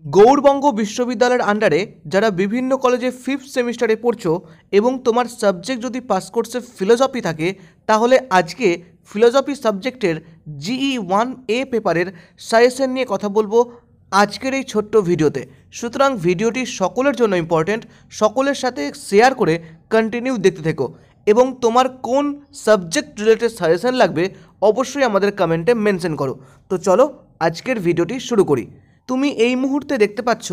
গৌড়বঙ্গ বিশ্ববিদ্যালয়ের আন্ডারে যারা বিভিন্ন কলেজে 5th সেমিস্টারে পড়ছো এবং তোমার সাবজেক্ট যদি পাস কোর্সে ফিলোসফি থাকে, তাহলে আজকে ফিলোসফি সাবজেক্টের GE1A পেপারের সাজেশন নিয়ে কথা বলবো আজকের এই ছোট্ট ভিডিওতে। সুতরাং ভিডিওটি সকলের জন্য ইম্পর্টেন্ট, সকলের সাথে শেয়ার করে কন্টিনিউ দেখতে থেকো এবং তোমার কোন সাবজেক্ট রিলেটেড সাজেশন লাগবে অবশ্যই আমাদের কমেন্টে মেনশন করো। তো চলো আজকের ভিডিওটি শুরু করি। তুমি এই মুহূর্তে দেখতে পাচ্ছ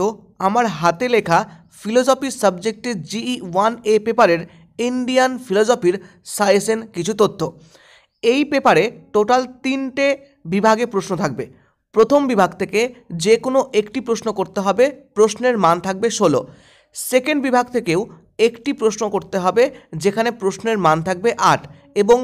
আমার হাতে লেখা ফিলোসফি সাবজেক্টের GE1A পেপারের ইন্ডিয়ান ফিলোসফির সাজেশন কিছু তথ্য। এই পেপারে টোটাল 3টে বিভাগে প্রশ্ন থাকবে। প্রথম বিভাগ থেকে যে কোনো একটি প্রশ্ন করতে হবে, প্রশ্নের মান থাকবে 16। সেকেন্ড বিভাগ থেকেও একটি প্রশ্ন করতে হবে যেখানে প্রশ্নের মান থাকবে 8 এবং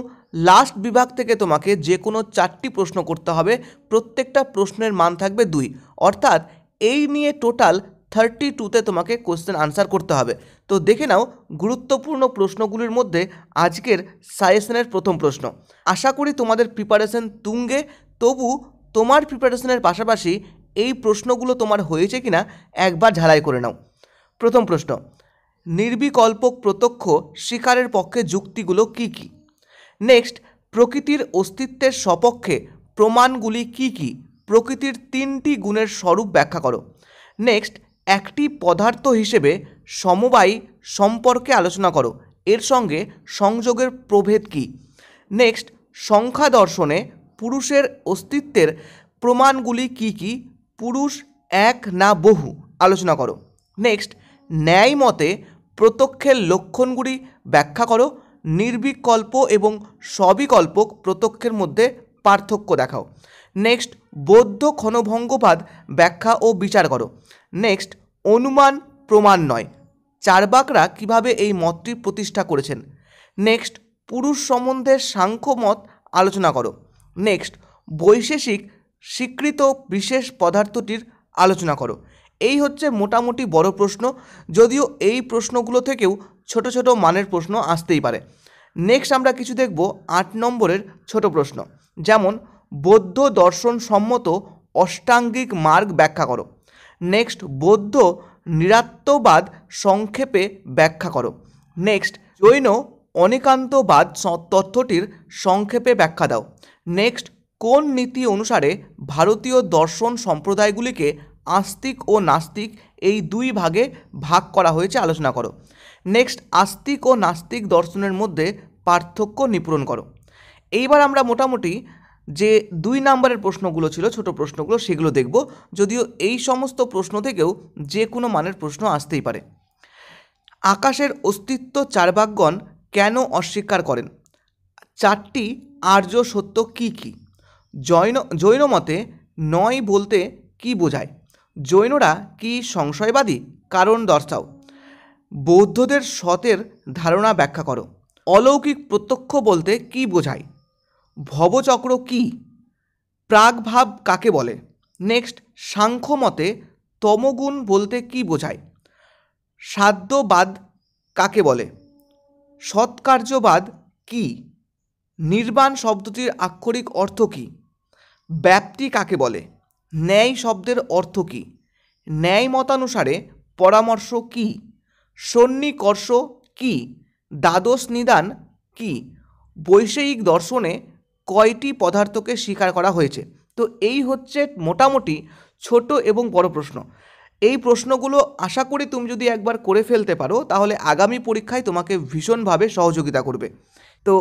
লাস্ট বিভাগ থেকে তোমাকে যে কোনো 4টি প্রশ্ন করতে হবে, প্রত্যেকটা প্রশ্নের মান থাকবে 2। অর্থাৎ এই নিয়ে টোটাল 32তে তোমাকে কোশ্চেন আনসার করতে হবে। তো দেখে নাও গুরুত্বপূর্ণ প্রশ্নগুলির মধ্যে আজকের সাজেশনের প্রথম প্রশ্ন। আশা করি তোমাদের প্রিপারেশন তুঙ্গে, তবু তোমার প্রিপারেশনের পাশাপাশি এই প্রশ্নগুলো তোমার হয়েছে কিনা একবার ঝালাই করে নাও। প্রথম প্রশ্ন, নির্বিকল্প প্রত্যক্ষ স্বীকারের পক্ষে যুক্তিগুলো কি কি? নেক্সট, প্রকৃতির অস্তিত্বের সপক্ষে প্রমাণগুলি কি কি? প্রকৃতির 3টি গুণের স্বরূপ ব্যাখ্যা করো। নেক্সট, একটি পদার্থ হিসেবে সমবায়ী সম্পর্কে আলোচনা করো, এর সঙ্গে সংযোগের প্রভেদ কি? নেক্সট, সংখ্যা দর্শনে পুরুষের অস্তিত্বের প্রমাণগুলি কি কি? পুরুষ এক না বহু আলোচনা করো। নেক্সট, ন্যায় মতে প্রত্যক্ষের লক্ষণগুলি ব্যাখ্যা করো। নির্বিকল্প এবং সবিকল্পক প্রত্যক্ষের মধ্যে পার্থক্য দেখাও। নেক্সট, বৌদ্ধ ক্ষণভঙ্গবাদ ব্যাখ্যা ও বিচার করো। নেক্সট, অনুমান প্রমাণ নয়, চার্বাকরা কিভাবে এই মতটি প্রতিষ্ঠা করেছেন। নেক্সট, পুরুষ সম্বন্ধে সাংখ্য মত আলোচনা করো। নেক্সট, বৈশেষিক স্বীকৃত বিশেষ পদার্থটির আলোচনা করো। এই হচ্ছে মোটামুটি বড় প্রশ্ন, যদিও এই প্রশ্নগুলো থেকেও ছোট ছোট মানের প্রশ্ন আসতেই পারে। নেক্সট আমরা কিছু দেখব 8 নম্বরের ছোট প্রশ্ন, যেমন বৌদ্ধ দর্শন সম্মত অষ্টাঙ্গিক মার্গ ব্যাখ্যা করো। নেক্সট, বৌদ্ধ নিরাত্মবাদ সংক্ষেপে ব্যাখ্যা করো। নেক্সট, জৈন অনেকান্তবাদ তথ্যটির সংক্ষেপে ব্যাখ্যা দাও। নেক্সট, কোন নীতি অনুসারে ভারতীয় দর্শন সম্প্রদায়গুলিকে আস্তিক ও নাস্তিক এই 2 ভাগে ভাগ করা হয়েছে আলোচনা করো। নেক্সট, আস্তিক ও নাস্তিক দর্শনের মধ্যে পার্থক্য নিপূরণ করো। এইবার আমরা মোটামুটি যে 2 নম্বরের প্রশ্নগুলো ছিল, ছোট প্রশ্নগুলো, সেগুলো দেখব, যদিও এই সমস্ত প্রশ্ন থেকেও যে কোনো মানের প্রশ্ন আসতেই পারে। আকাশের অস্তিত্ব চার্বাকগণ কেন অস্বীকার করেন? 4টি আর্য সত্য কি কি? জৈন মতে নয় বলতে কি বোঝায়? জৈনরা কি সংশয়বাদী? কারণ দর্শাও। বৌদ্ধদের সতের ধারণা ব্যাখ্যা করো। অলৌকিক প্রত্যক্ষ বলতে কি বোঝায়? ভবচক্র কি? প্রাগভাব কাকে বলে? নেক্সট, সাংখ্য মতে তমগুণ বলতে কি বোঝায়? সাধ্যবাদ কাকে বলে? সৎকার্যবাদ কি? নির্বাণ শব্দটির আক্ষরিক অর্থ কী? ব্যাপ্তি কাকে বলে? ন্যায় শব্দের অর্থ কী? ন্যায় মতানুসারে পরামর্শ কী? সন্নিকর্ষ কী? দ্বাদশ নিদান কী? বৈষয়িক দর্শনে কয়টি পদার্থকে স্বীকার করা হয়েছে? তো এই হচ্ছে মোটামুটি ছোট এবং বড় প্রশ্ন। এই প্রশ্নগুলো আশা করি তুমি যদি একবার করে ফেলতে পারো তাহলে আগামী পরীক্ষায় তোমাকে ভীষণভাবে সহযোগিতা করবে। তো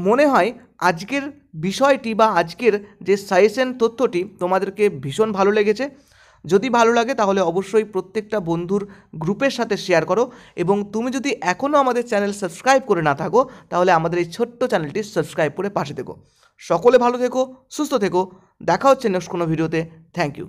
মনে হয় আজকের বিষয়টি বা আজকের যে সাজেশন তথ্যটি তোমাদেরকে ভীষণ ভালো লেগেছে। যদি ভালো লাগে তাহলে অবশ্যই প্রত্যেকটা বন্ধুর গ্রুপের সাথে শেয়ার করো এবং তুমি যদি এখনও আমাদের চ্যানেল সাবস্ক্রাইব করে না থাকো তাহলে আমাদের এই ছোট্ট চ্যানেলটি সাবস্ক্রাইব করে পাশে থেকো। সকলে ভালো থেকো, সুস্থ থেকো, দেখা হচ্ছে নেক্সট কোনো ভিডিওতে। Thank you.